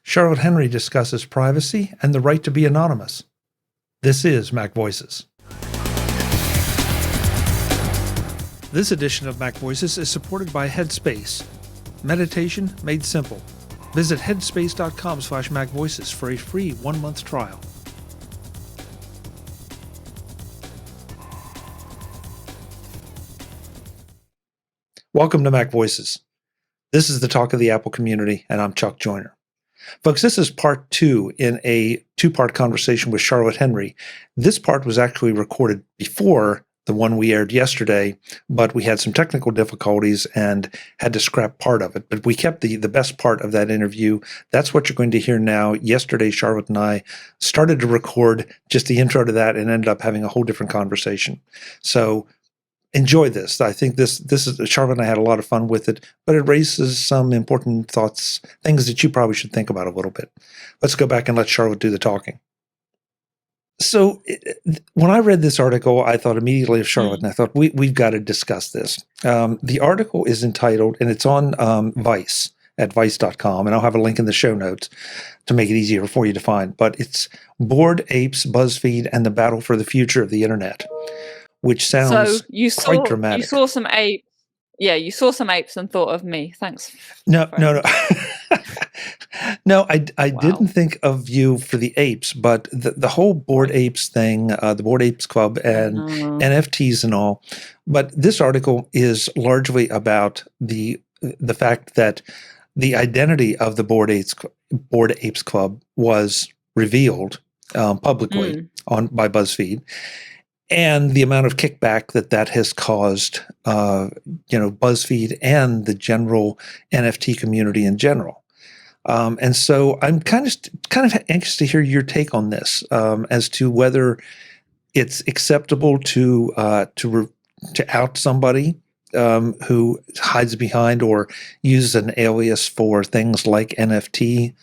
Charlotte Henry discusses privacy and the right to be anonymous. This is MacVoices. This edition of MacVoices is supported by Headspace. Meditation made simple. Visit headspace.com/MacVoices for a free 1-month trial. Welcome to MacVoices. This is the talk of the Apple community, and I'm Chuck Joyner. Folks, this is part 2 in a 2-part conversation with Charlotte Henry. This part was actually recorded before the one we aired yesterday, but we had some technical difficulties and had to scrap part of it. But we kept the best part of that interview. That's what you're going to hear now. Yesterday, Charlotte and I started to record just the intro to that and ended up having a whole different conversation. So enjoy this. I think this is, Charlotte and I had a lot of fun with it, but it raises some important thoughts, things that you probably should think about a little bit. Let's go back and let Charlotte do the talking. So when I read this article, I thought immediately of Charlotte, and I thought, we've got to discuss this. The article is entitled, and it's on Vice, at vice.com, and I'll have a link in the show notes to make it easier for you to find, but it's Bored Apes, Buzzfeed, and the Battle for the Future of the Internet, which sounds quite dramatic. You saw some apes. Yeah, you saw some apes and thought of me. Thanks. No. No, I didn't think of you for the apes, but the whole Bored Apes thing, the Bored Apes Club and NFTs and all. But this article is largely about the fact that the identity of the Bored Apes Club was revealed publicly by Buzzfeed, and the amount of kickback that has caused, Buzzfeed and the general NFT community in general. And so I'm kind of anxious to hear your take on this, as to whether it's acceptable to out somebody who hides behind or uses an alias for things like NFT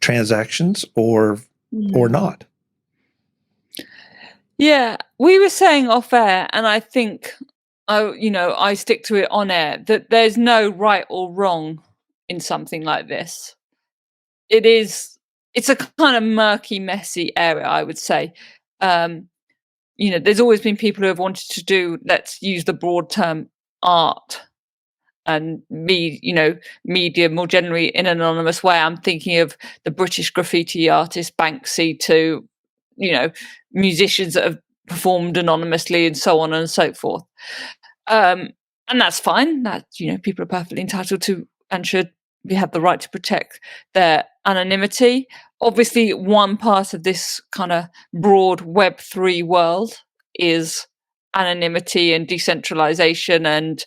transactions, or not. Yeah, we were saying off air, and I think I stick to it on air, that there's no right or wrong in something like this. It's a kind of murky, messy area, I would say. There's always been people who have wanted to do, let's use the broad term, art and media more generally in an anonymous way. I'm thinking of the British graffiti artist Banksy to, musicians that have performed anonymously and so on and so forth. And that's fine. That, people are perfectly entitled to and should have the right to protect their anonymity. Obviously, one part of this kind of broad Web3 world is anonymity and decentralization, and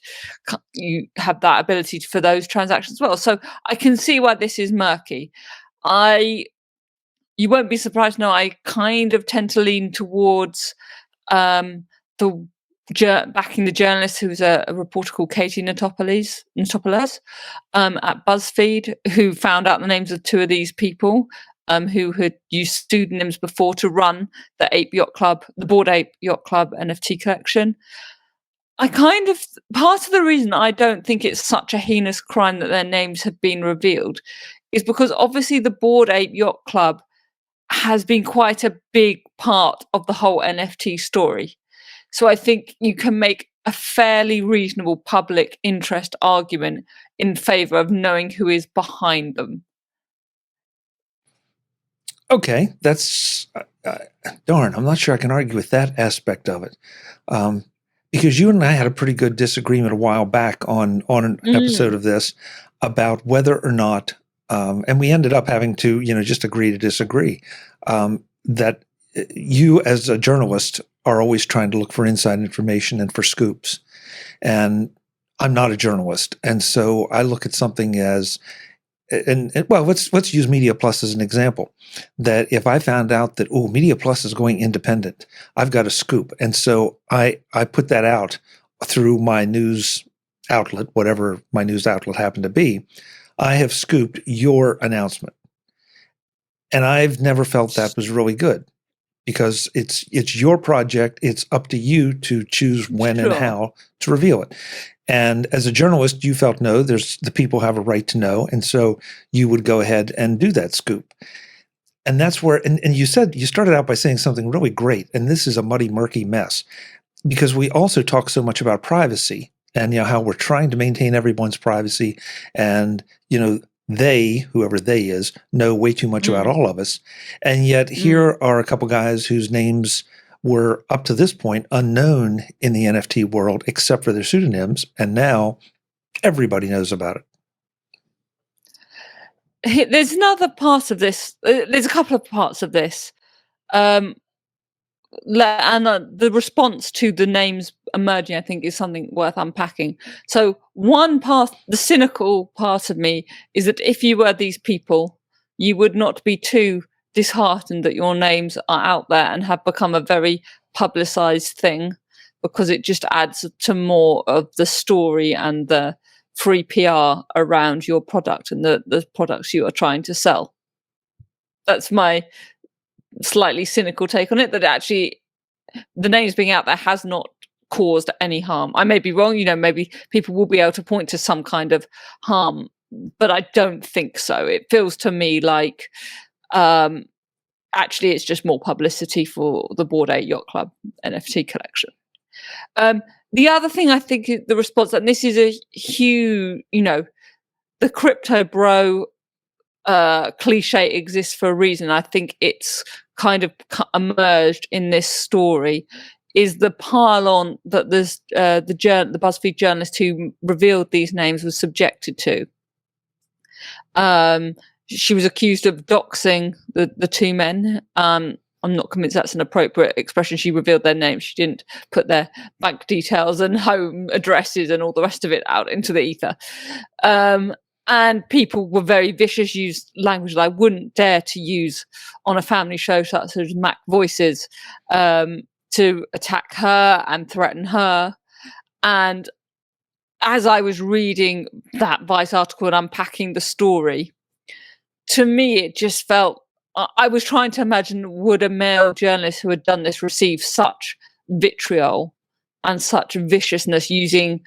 you have that ability for those transactions as well. So I can see why this is murky. You won't be surprised now, I kind of tend to lean towards backing the journalist who's a reporter called Katie Notopoulos at Buzzfeed, who found out the names of 2 of these people who had used pseudonyms before to run the Bored Ape Yacht Club NFT collection. Part of the reason I don't think it's such a heinous crime that their names have been revealed is because obviously the Bored Ape Yacht Club has been quite a big part of the whole NFT story. So I think you can make a fairly reasonable public interest argument in favor of knowing who is behind them. Okay, that's darn. I'm not sure I can argue with that aspect of it, because you and I had a pretty good disagreement a while back on an episode of this about whether or not, and we ended up having to just agree to disagree. That you as a journalist are always trying to look for inside information and for scoops, and I'm not a journalist, and so I look at something as. Well, let's use Media Plus as an example. That if I found out that Media Plus is going independent, I've got a scoop, and so I put that out through my news outlet, whatever my news outlet happened to be. I have scooped your announcement, and I've never felt that was really good. because it's your project. It's up to you to choose when and Sure. how to reveal it. And as a journalist, you felt, no, there's the people have a right to know. And so you would go ahead and do that scoop. And that's where, and you said, you started out by saying something really great. And this is a muddy, murky mess, because we also talk so much about privacy and, how we're trying to maintain everyone's privacy. And, they, whoever they is, know way too much about all of us. And yet here are a couple guys whose names were up to this point unknown in the NFT world, except for their pseudonyms. And now everybody knows about it. There's another part of this. There's a couple of parts of this. And the response to the names emerging, I think, is something worth unpacking. So one part, the cynical part of me, is that if you were these people, you would not be too disheartened that your names are out there and have become a very publicized thing, because it just adds to more of the story and the free PR around your product and the products you are trying to sell. That's my slightly cynical take on it, that actually the names being out there has not caused any harm. I may be wrong, maybe people will be able to point to some kind of harm, but I don't think so. It feels to me like actually it's just more publicity for the Bored Ape Yacht Club NFT collection. The other thing I think is the response, and this is a huge, the crypto bro cliche exists for a reason. I think it's kind of emerged in this story, is the pile-on that the BuzzFeed journalist who revealed these names was subjected to. She was accused of doxing the two men. I'm not convinced that's an appropriate expression. She revealed their names. She didn't put their bank details and home addresses and all the rest of it out into the ether. And people were very vicious, used language that I wouldn't dare to use on a family show such as MacVoices, to attack her and threaten her. And as I was reading that Vice article and unpacking the story, to me it just felt, I was trying to imagine, would a male journalist who had done this receive such vitriol and such viciousness using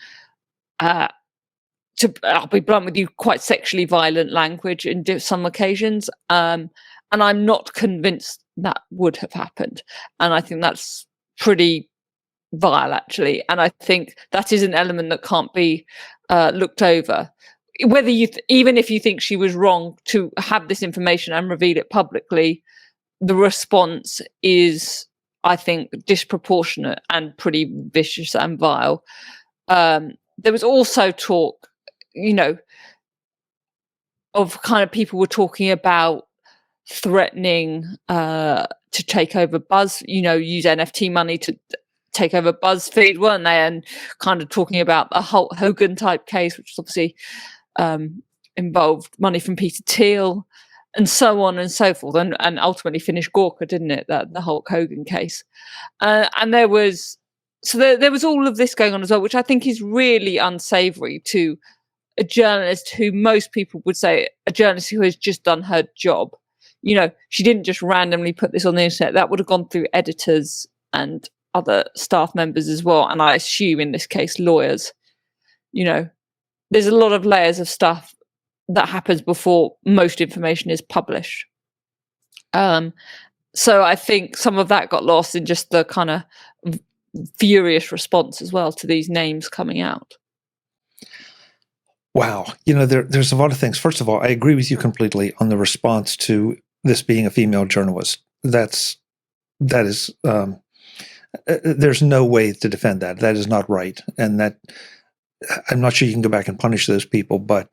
I'll be blunt with you, quite sexually violent language in some occasions. And I'm not convinced that would have happened. And I think that's pretty vile, actually. And I think that is an element that can't be looked over. Whether even if you think she was wrong to have this information and reveal it publicly, the response is, I think, disproportionate and pretty vicious and vile. There was also talk, of kind of people were talking about threatening to take over use NFT money to take over Buzzfeed, weren't they? And kind of talking about the Hulk Hogan type case, which was obviously involved money from Peter Thiel and so on and so forth, and ultimately finished Gawker, didn't it? The Hulk Hogan case. And there was all of this going on as well, which I think is really unsavory to a journalist who most people would say a journalist who has just done her job. She didn't just randomly put this on the internet. That would have gone through editors and other staff members as well. And I assume in this case, lawyers. There's a lot of layers of stuff that happens before most information is published. So I think some of that got lost in just the kind of furious response as well to these names coming out. Wow. There's a lot of things. First of all, I agree with you completely on the response to this being a female journalist. That is, there's no way to defend that. That is not right. And that, I'm not sure you can go back and punish those people, but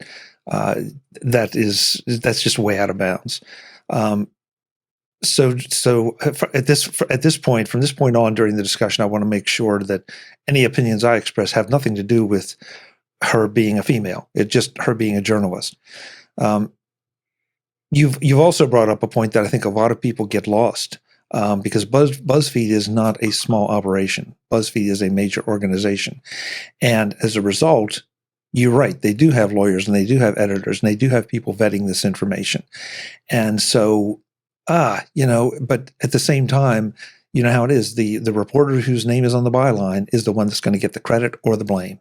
that's just way out of bounds. So at this point, from this point on during the discussion, I want to make sure that any opinions I express have nothing to do with her being a female. It's just her being a journalist. You've also brought up a point that I think a lot of people get lost, because BuzzFeed is not a small operation. BuzzFeed is a major organization, and as a result, you're right. They do have lawyers, and they do have editors, and they do have people vetting this information, and so but at the same time, you know how it is. The reporter whose name is on the byline is the one that's going to get the credit or the blame.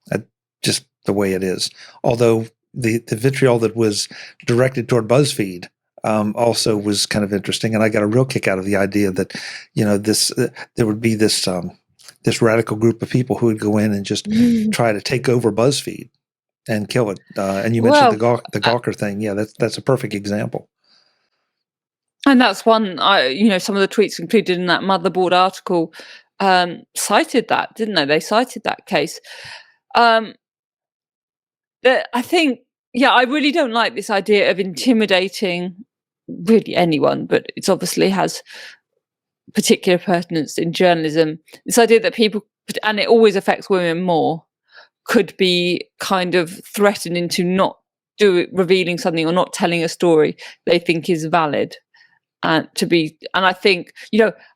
That's just the way it is. Although the vitriol that was directed toward Buzzfeed also was kind of interesting, and I got a real kick out of the idea that, there would be this radical group of people who would go in and just try to take over BuzzFeed and kill it. And you mentioned the Gawker thing. Yeah, that's a perfect example. And that's one, some of the tweets included in that Motherboard article cited that, didn't they? They cited that case. I think, I really don't like this idea of intimidating really anyone, but it obviously has particular pertinence in journalism. This idea that people, and it always affects women more, could be kind of threatened into not revealing something or not telling a story they think is valid. And I think,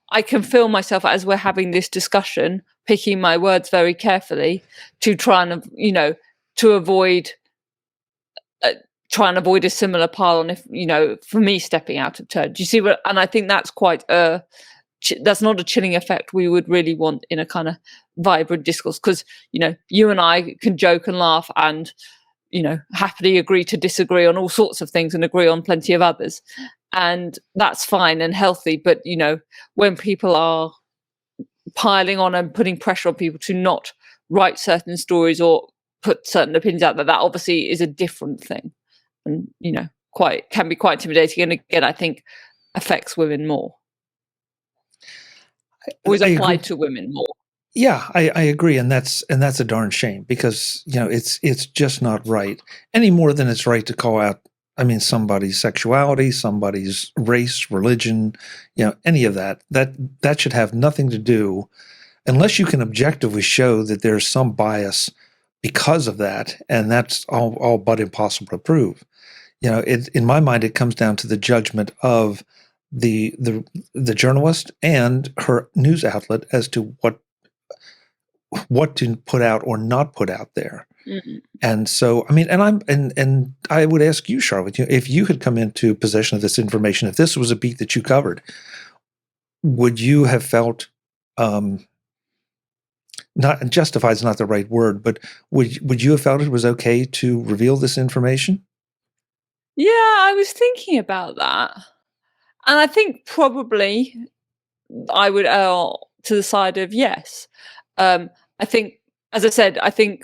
I can feel myself as we're having this discussion, picking my words very carefully to try and, to avoid a similar pile on for me stepping out of turn. Do you see what? And I think that's quite that's not a chilling effect we would really want in a kind of vibrant discourse, because, you and I can joke and laugh and, happily agree to disagree on all sorts of things and agree on plenty of others. And that's fine and healthy. But, when people are piling on and putting pressure on people to not write certain stories or put certain opinions out there, that obviously is a different thing. And, can be quite intimidating. And again, I think affects women more. Or is applied to women more. Yeah, I agree, and that's a darn shame, because it's just not right, any more than it's right to call out, somebody's sexuality, somebody's race, religion, any of that. That should have nothing to do, unless you can objectively show that there's some bias because of that, and that's all but impossible to prove. In my mind, it comes down to the judgment of the journalist and her news outlet as to what to put out or not put out there. Mm-hmm. And so, and I would ask you, Charlotte, if you had come into possession of this information, if this was a beat that you covered, would you have felt, not justified is not the right word, but would you have felt it was okay to reveal this information? Yeah, I was thinking about that. And I think probably I would err to the side of yes. I think, as I said, I think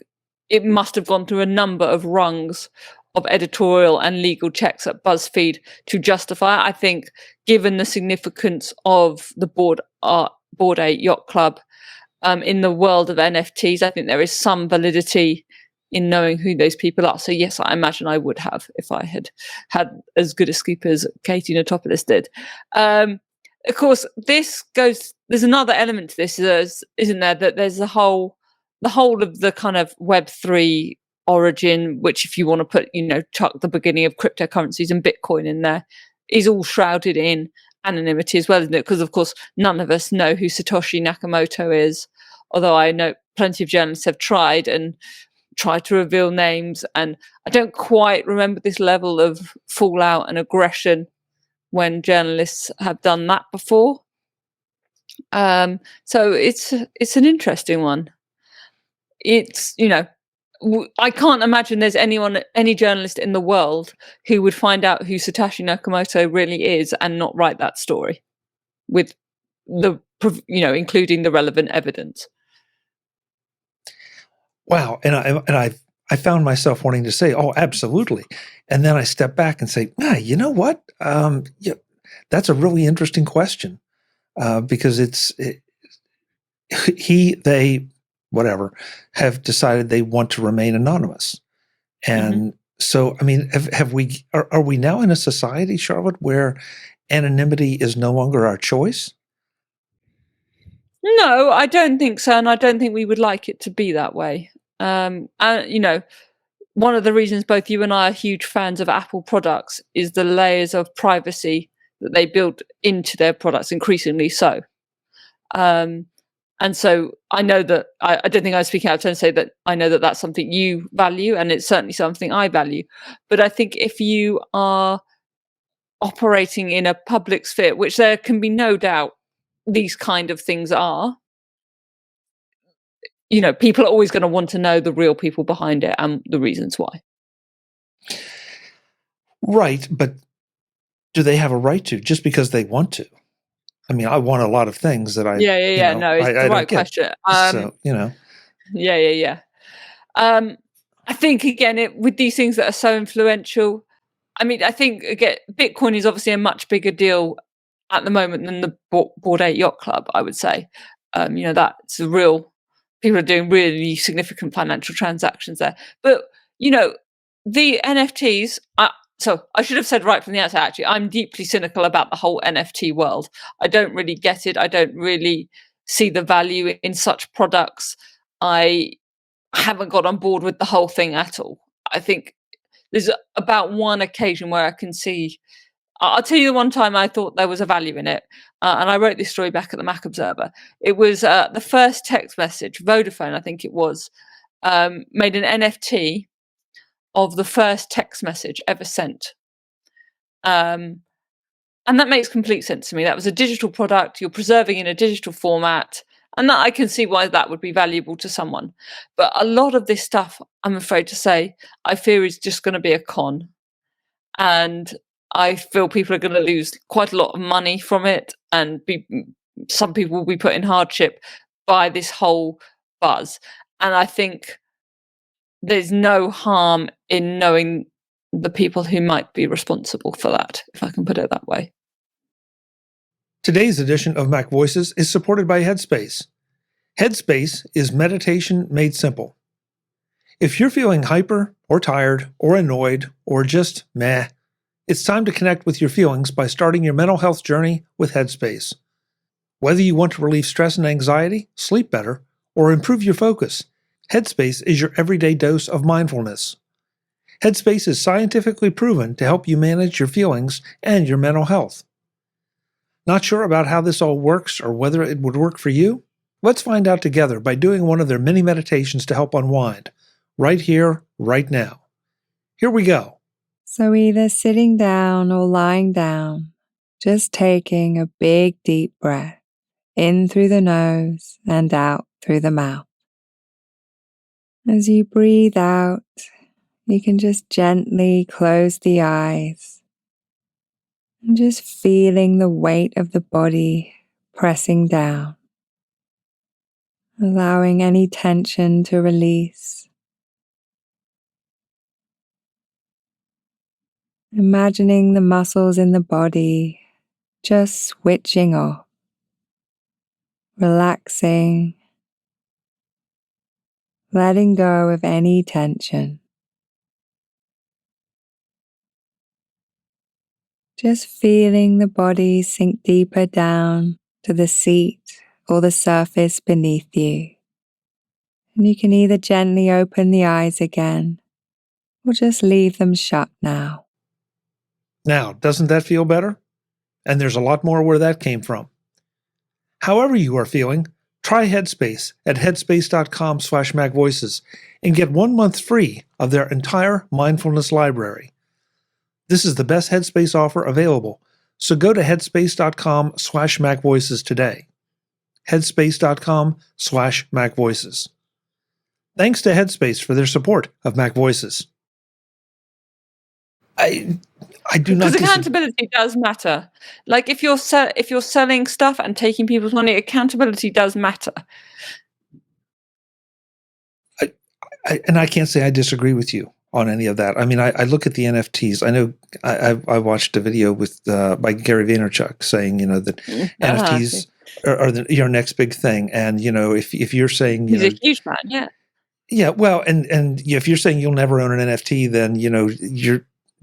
it must have gone through a number of rungs of editorial and legal checks at BuzzFeed to justify it. I think, given the significance of the Bored Ape Yacht Club in the world of NFTs, I think there is some validity in knowing who those people are. So yes, I imagine I would have if I had as good a scoop as Katie Notopoulos did. Of course, there's another element to this, isn't there? That there's the whole of the kind of Web3 origin, which, if you want to put, chuck the beginning of cryptocurrencies and Bitcoin in there, is all shrouded in anonymity as well, isn't it? Because, of course, none of us know who Satoshi Nakamoto is, although I know plenty of journalists have tried to reveal names. And I don't quite remember this level of fallout and aggression when journalists have done that before. So it's an interesting one. It's, I can't imagine there's any journalist in the world who would find out who Satoshi Nakamoto really is and not write that story with including the relevant evidence. Wow. And I found myself wanting to say, oh, absolutely. And then I step back and say, you know what? That's a really interesting question, because they, whatever, have decided they want to remain anonymous. And so, are we now in a society, Charlotte, where anonymity is no longer our choice? No, I don't think so. And I don't think we would like it to be that way. And, one of the reasons both you and I are huge fans of Apple products is the layers of privacy that they build into their products, increasingly so. And so I know that I don't think I'm speaking out of turn to say that I know that that's something you value, and it's certainly something I value. But I think if you are operating in a public sphere, which there can be no doubt these kind of things are, people are always going to want to know the real people behind it and the reasons why. Right, but do they have a right to, just because they want to? I mean, I want a lot of things that Yeah. No, it's the right question. So, Yeah. I think again, with these things that are so influential, I mean, I think again, Bitcoin is obviously a much bigger deal at the moment than the Bored Ape Yacht Club, I would say. That's a real, people are doing really significant financial transactions there. But, the NFTs, so I should have said right from the outset, actually, I'm deeply cynical about the whole NFT world. I don't really get it. I don't really see the value in such products. I haven't got on board with the whole thing at all. I think there's about one occasion where I can see. I'll tell you the one time I thought there was a value in it, and I wrote this story back at the Mac Observer. It was the first text message, Vodafone, I think it was, made an NFT of the first text message ever sent. And that makes complete sense to me. That was a digital product, you're preserving in a digital format, and that I can see why that would be valuable to someone. But a lot of this stuff, I'm afraid to say, I fear is just going to be a con. And I feel people are going to lose quite a lot of money from it, and some people will be put in hardship by this whole buzz. And I think there's no harm in knowing the people who might be responsible for that, if I can put it that way. Today's edition of MacVoices is supported by Headspace. Headspace is meditation made simple. If you're feeling hyper or tired or annoyed or just meh, it's time to connect with your feelings by starting your mental health journey with Headspace. Whether you want to relieve stress and anxiety, sleep better, or improve your focus, Headspace is your everyday dose of mindfulness. Headspace is scientifically proven to help you manage your feelings and your mental health. Not sure about how this all works or whether it would work for you? Let's find out together by doing one of their many meditations to help unwind, right here, right now. Here we go. So either sitting down or lying down, just taking a big deep breath in through the nose and out through the mouth. As you breathe out, you can just gently close the eyes and just feeling the weight of the body pressing down, allowing any tension to release. Imagining the muscles in the body just switching off, relaxing, letting go of any tension. Just feeling the body sink deeper down to the seat or the surface beneath you. And you can either gently open the eyes again or just leave them shut now. Now, doesn't that feel better? And there's a lot more where that came from. However you are feeling, try Headspace at headspace.com/MacVoices and get 1 month free of their entire mindfulness library. This is the best Headspace offer available, so go to headspace.com/MacVoices today. Headspace.com/MacVoices. Thanks to Headspace for their support of MacVoices. I do not. Because accountability does matter. Like if you're selling stuff and taking people's money, accountability does matter. I can't say I disagree with you on any of that. I mean, I look at the NFTs. I know I watched a video with by Gary Vaynerchuk saying, that NFTs are your next big thing. And if you're saying he's a huge fan, yeah. Yeah, well, and if you're saying you'll never own an NFT, then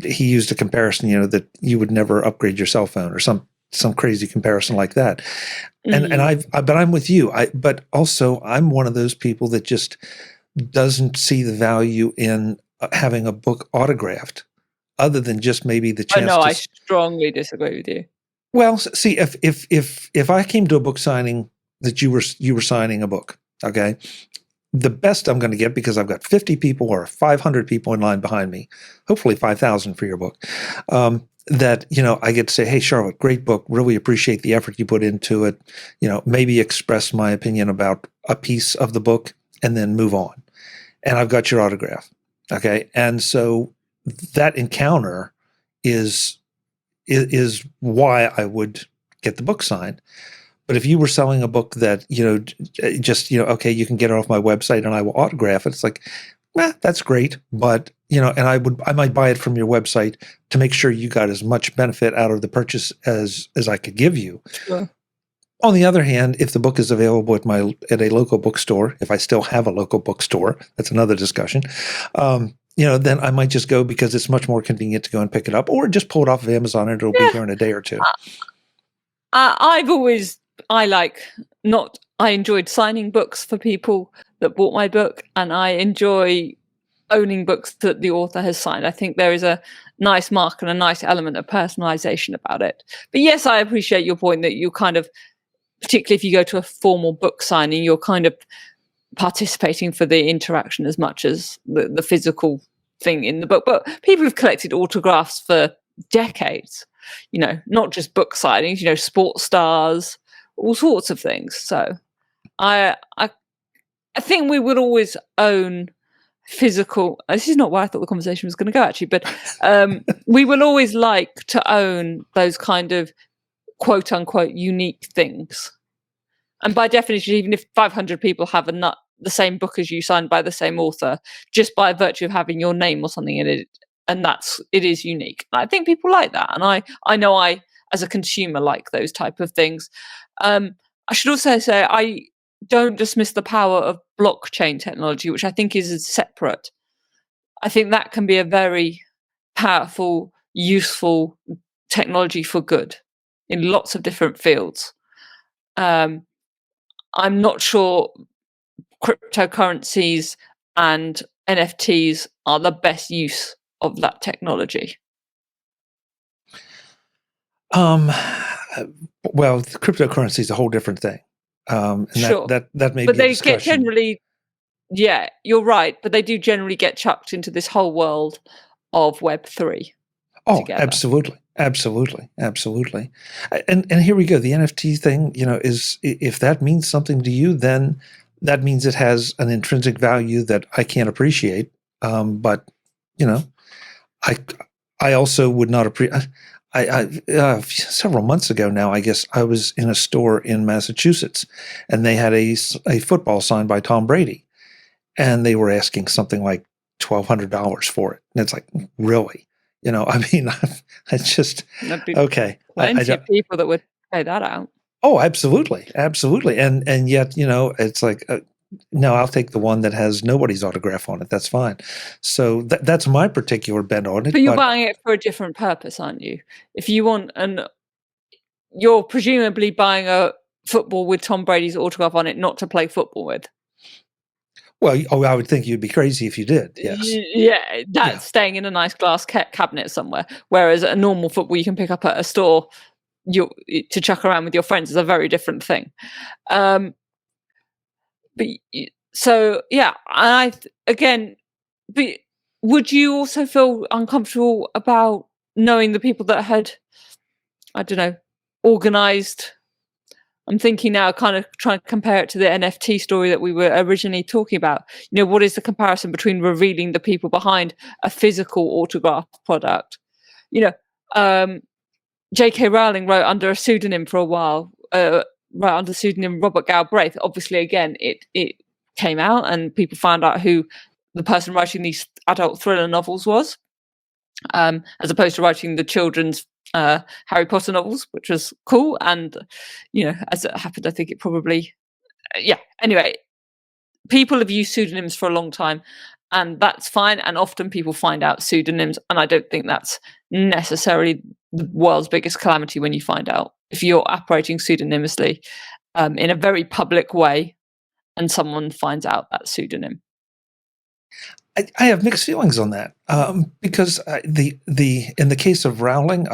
he used a comparison, that you would never upgrade your cell phone or some crazy comparison like that. But I'm with you. But also I'm one of those people that just doesn't see the value in having a book autographed, other than just maybe the chance. I strongly disagree with you. Well, see, if I came to a book signing that you were signing a book, okay, the best I'm going to get, because I've got 50 people or 500 people in line behind me, hopefully 5,000 for your book. that, I get to say, hey, Charlotte, great book. Really appreciate the effort you put into it. Maybe express my opinion about a piece of the book and then move on. And I've got your autograph. Okay. And so that encounter is why I would get the book signed. But if you were selling a book that, okay, you can get it off my website and I will autograph it. It's like, that's great. But, and I might buy it from your website to make sure you got as much benefit out of the purchase as I could give you. Sure. On the other hand, if the book is available at a local bookstore, if I still have a local bookstore, that's another discussion. Then I might just go because it's much more convenient to go and pick it up, or just pull it off of Amazon and it'll be here in a day or two. I enjoyed signing books for people that bought my book, and I enjoy owning books that the author has signed. I think there is a nice mark and a nice element of personalization about it. But yes, I appreciate your point that you kind of, particularly if you go to a formal book signing, you're kind of participating for the interaction as much as the physical thing in the book. But people have collected autographs for decades, not just book signings, sports stars, all sorts of things. So I think we would always own physical. This is not where I thought the conversation was going to go, actually, but we will always like to own those kind of quote unquote unique things. And by definition, even if 500 people have the same book as you signed by the same author, just by virtue of having your name or something in it, and it is unique. I think people like that. And I know I, as a consumer, like those type of things. I should also say I don't dismiss the power of blockchain technology, which I think is separate. I think that can be a very powerful, useful technology for good in lots of different fields. I'm not sure cryptocurrencies and NFTs are the best use of that technology. Well, cryptocurrency is a whole different thing. And sure. that may but be a they discussion. Get generally, yeah, you're right, but they do generally get chucked into this whole world of Web3. Oh, together. Absolutely. And here we go. The NFT thing, is, if that means something to you, then that means it has an intrinsic value that I can't appreciate. But I also would not appreciate. Several months ago now, I guess I was in a store in Massachusetts, and they had a football signed by Tom Brady, and they were asking something like $1,200 for it, and it's like, really. It's just okay. Plenty of people that would pay that out. Oh, absolutely, and yet it's like, no, I'll take the one that has nobody's autograph on it. That's fine. So that's my particular bent on it. But you're buying it for a different purpose, aren't you? If you want, you're presumably buying a football with Tom Brady's autograph on it, not to play football with. Well, I would think you'd be crazy if you did. Yes. Yeah, that's staying in a nice glass cabinet somewhere. Whereas a normal football you can pick up at a store, to chuck around with your friends is a very different thing. But would you also feel uncomfortable about knowing the people that had, I don't know, organized? I'm thinking now, kind of trying to compare it to the NFT story that we were originally talking about. What is the comparison between revealing the people behind a physical autograph product? J.K. Rowling wrote under a pseudonym for a while, wrote under the pseudonym Robert Galbraith. Obviously, again, it came out and people found out who the person writing these adult thriller novels was, as opposed to writing the children's Harry Potter novels, which was cool. And as it happened, I think it probably anyway, people have used pseudonyms for a long time, and that's fine. And often people find out pseudonyms, and I don't think that's necessarily the world's biggest calamity when you find out if you're operating pseudonymously in a very public way and someone finds out that pseudonym. I have mixed feelings on that, because in the case of Rowling,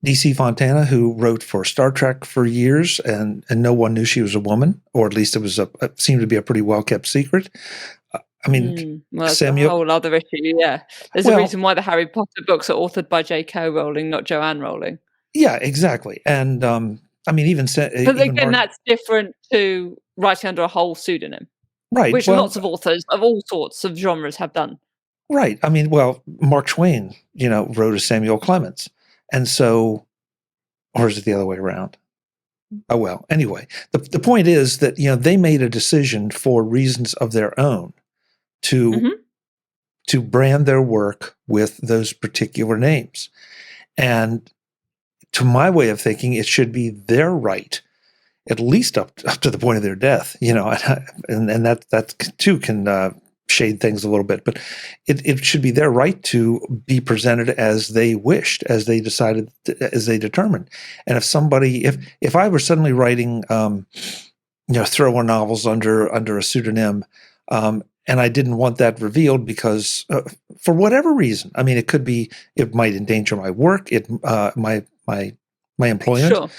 D.C. Fontana, who wrote for Star Trek for years, and no one knew she was a woman, or at least it was seemed to be a pretty well kept secret. I mean, Well, that's a Samuel. whole other issue. Yeah, there's a Well, reason why the Harry Potter books are authored by J.K. Rowling, not Joanne Rowling. yeah, exactly. And I mean, But even again, that's different to writing under a whole pseudonym, right. which Well, lots of authors of all sorts of genres have done. right. I mean, well, Mark Twain, wrote as Samuel Clemens, and so, or is it the other way around? Oh well. Anyway, the point is that they made a decision for reasons of their own to Mhm. to brand their work with those particular names, and to my way of thinking, it should be their right, at least up to the point of their death. And that too can shade things a little bit, but it should be their right to be presented as they wished, as they decided, as they determined. And if I were suddenly writing, thriller novels under a pseudonym, and I didn't want that revealed because for whatever reason, I mean, it might endanger my work, my employment, Sure.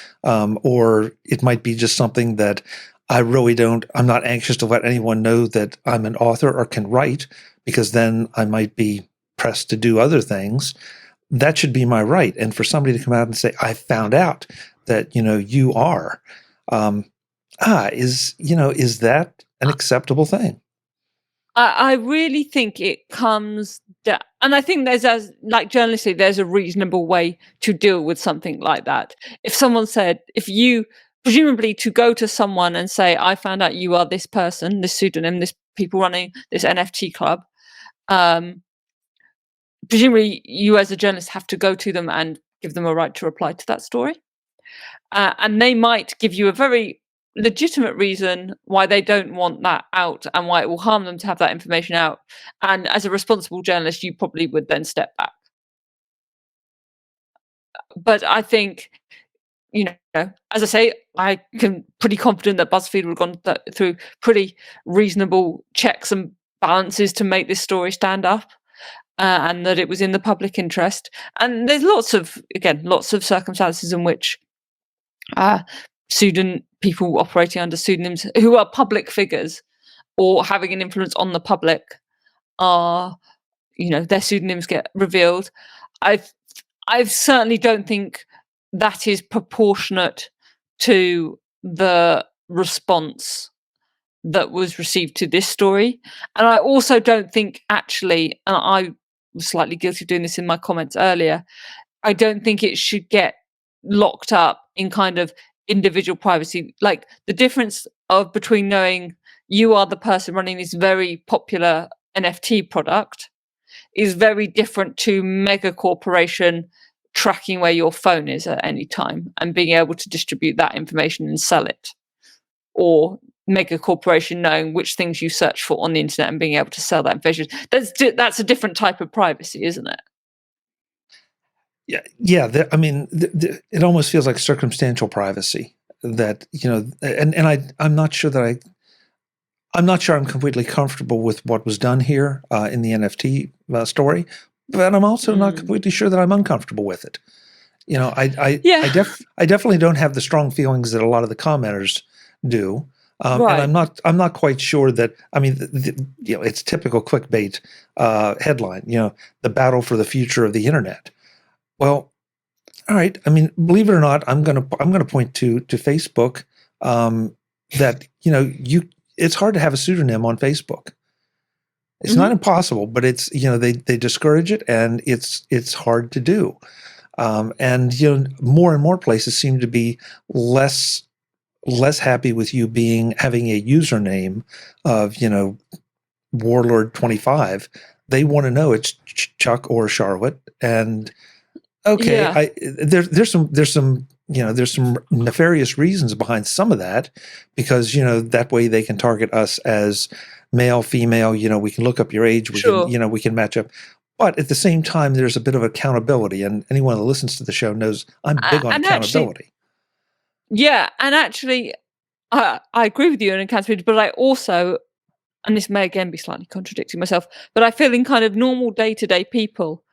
or it might be just something that I'm not anxious to let anyone know that I'm an author or can write, because then I might be pressed to do other things. That should be my right. And for somebody to come out and say, I found out that, you are, is that an acceptable thing? I really think it comes down, and I think journalistically, there's a reasonable way to deal with something like that. If you presumably to go to someone and say, I found out you are this person, this pseudonym, this people running this NFT club, presumably you as a journalist have to go to them and give them a right to reply to that story. And they might give you a very legitimate reason why they don't want that out and why it will harm them to have that information out. And as a responsible journalist, you probably would then step back. But I think, as I say, I can pretty confident that Buzzfeed would have gone through pretty reasonable checks and balances to make this story stand up. And that it was in the public interest. And there's lots of circumstances in which people operating under pseudonyms who are public figures or having an influence on the public are, their pseudonyms get revealed. I certainly don't think that is proportionate to the response that was received to this story. And I also don't think actually, and I was slightly guilty of doing this in my comments earlier, I don't think it should get locked up in kind of individual privacy. Like the difference between knowing you are the person running this very popular NFT product is very different to mega corporation tracking where your phone is at any time and being able to distribute that information and sell it, or mega corporation knowing which things you search for on the internet and being able to sell that information. That's a different type of privacy, isn't it? Yeah. It almost feels like circumstantial privacy. That I'm not sure I'm completely comfortable with what was done here in the NFT story, but I'm also not completely sure that I'm uncomfortable with it. I definitely don't have the strong feelings that a lot of the commenters do. Right. And I'm not quite sure that, I mean, it's typical clickbait headline, the battle for the future of the internet. Well, all right. I mean, believe it or not, I'm going to point to Facebook, that, it's hard to have a pseudonym on Facebook. It's not impossible, but it's, they discourage it, and it's hard to do. And, more and more places seem to be less happy with you having a username of, Warlord 25. They want to know it's Chuck or Charlotte. And okay, Yeah. there's some nefarious reasons behind some of that, because that way they can target us as male, female. We can look up your age. Sure. We can match up. But at the same time, there's a bit of accountability, and anyone that listens to the show knows I'm big on accountability. And actually, I agree with you on accountability, but I also, and this may again be slightly contradicting myself, but I feel in kind of normal day-to-day people,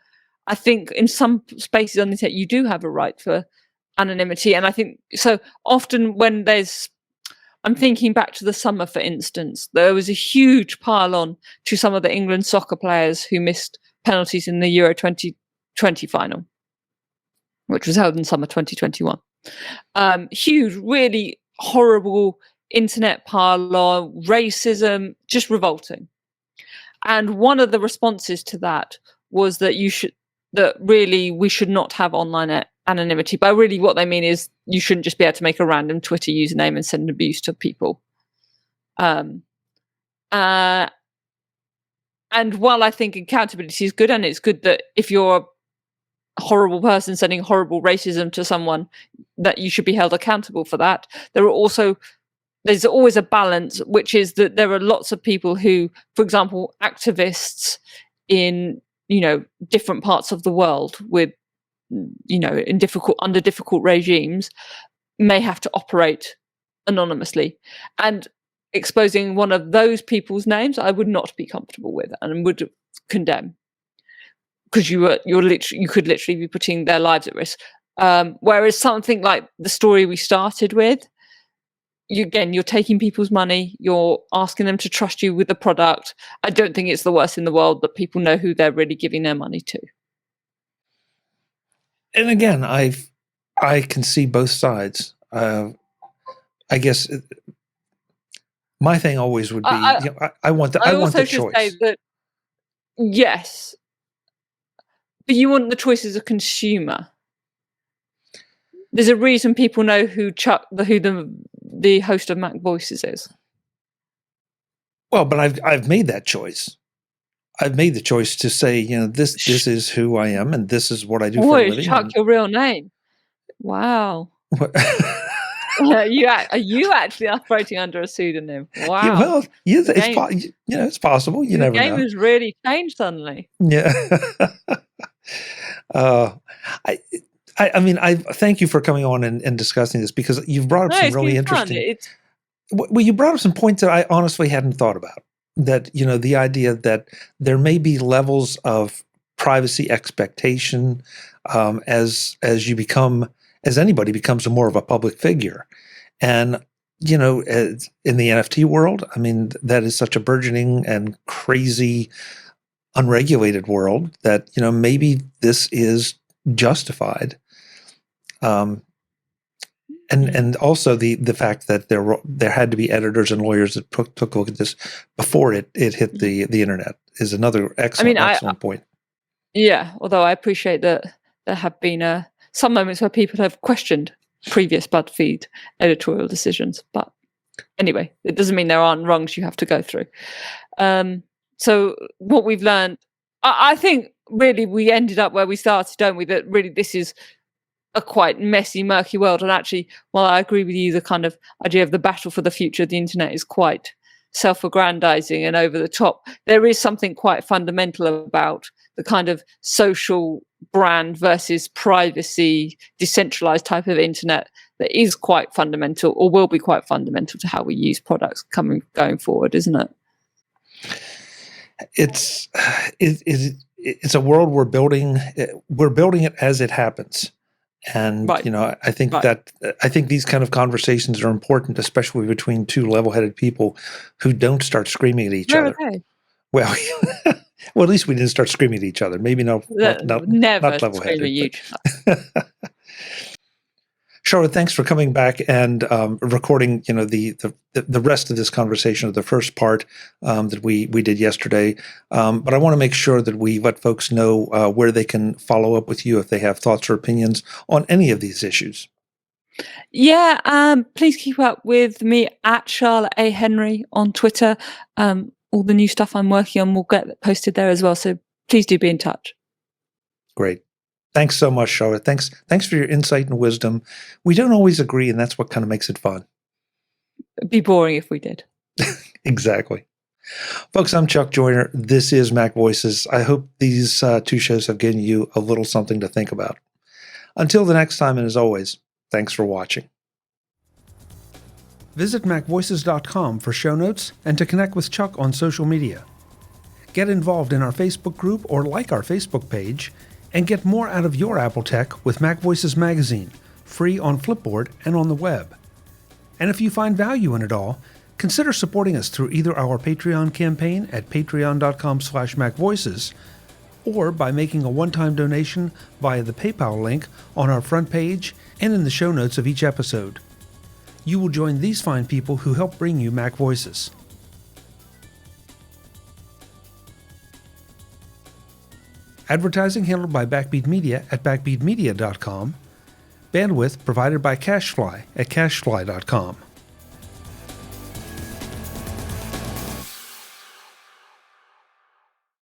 I think in some spaces on the internet you do have a right for anonymity. And I think so often when there's I'm thinking back to the summer, for instance. There was a huge pile on to some of the England soccer players who missed penalties in the Euro 2020 final, which was held in summer 2021. Huge, really horrible internet pile on, racism, just revolting. And one of the responses to that was that we should not have online anonymity. But really what they mean is you shouldn't just be able to make a random Twitter username and send abuse to people. And while I think accountability is good, and it's good that if you're a horrible person sending horrible racism to someone, that you should be held accountable for that, there's always a balance, which is that there are lots of people who, for example, activists in different parts of the world with under difficult regimes may have to operate anonymously, and exposing one of those people's names I would not be comfortable with and would condemn, because you could literally be putting their lives at risk. Whereas something like the story we started with, you're taking people's money, you're asking them to trust you with the product. I don't think it's the worst in the world that people know who they're really giving their money to. And again, I can see both sides. I guess my thing always would be, I want the choice. Say that, yes, but you want the choice as a consumer. There's a reason people know who the host of MacVoices is. Well, but I've made that choice. I've made the choice to say, this is who I am, and this is what I do for a living. Chuck, your real name. Wow. Are you actually operating under a pseudonym? Wow. Yeah, well, it's possible. You never know. The game has really changed suddenly. Yeah. I mean, I thank you for coming on and discussing this, because you've brought up some really interesting. Well, you brought up some points that I honestly hadn't thought about. That the idea that there may be levels of privacy expectation as anybody becomes more of a public figure, and in the NFT world, I mean, that is such a burgeoning and crazy, unregulated world that maybe this is justified. And also the fact that there had to be editors and lawyers that took a look at this before it hit the internet is another excellent point. Yeah, although I appreciate that there have been some moments where people have questioned previous Buzzfeed editorial decisions, but anyway, it doesn't mean there aren't rungs you have to go through. So what we've learned, I think really we ended up where we started, don't we? That really this is a quite messy, murky world. And actually, while I agree with you, the kind of idea of the battle for the future of the internet is quite self-aggrandizing and over the top, there is something quite fundamental about the kind of social brand versus privacy, decentralized type of internet that is quite fundamental, or will be quite fundamental, to how we use products going forward, isn't it? It's a world we're building. We're building it as it happens. And, right. I think I think these kind of conversations are important, especially between two level-headed people who don't start screaming at each other. Okay. Well, at least we didn't start screaming at each other. Maybe not level-headed. Huge. Charlotte, thanks for coming back and recording, the rest of this conversation of the first part that we did yesterday. But I want to make sure that we let folks know where they can follow up with you if they have thoughts or opinions on any of these issues. Yeah, please keep up with me at Charlotte A. Henry on Twitter. All the new stuff I'm working on will get posted there as well. So please do be in touch. Great. Thanks so much, Charlotte. Thanks for your insight and wisdom. We don't always agree, and that's what kind of makes it fun. It'd be boring if we did. Exactly. Folks, I'm Chuck Joyner. This is MacVoices. I hope these two shows have given you a little something to think about. Until the next time, and as always, thanks for watching. Visit MacVoices.com for show notes and to connect with Chuck on social media. Get involved in our Facebook group or like our Facebook page, and get more out of your Apple tech with MacVoices magazine, free on Flipboard and on the web. And if you find value in it all, consider supporting us through either our Patreon campaign at patreon.com/MacVoices or by making a one-time donation via the PayPal link on our front page and in the show notes of each episode. You will join these fine people who help bring you Mac Voices. Advertising handled by Backbeat Media at backbeatmedia.com. Bandwidth provided by CacheFly at cachefly.com.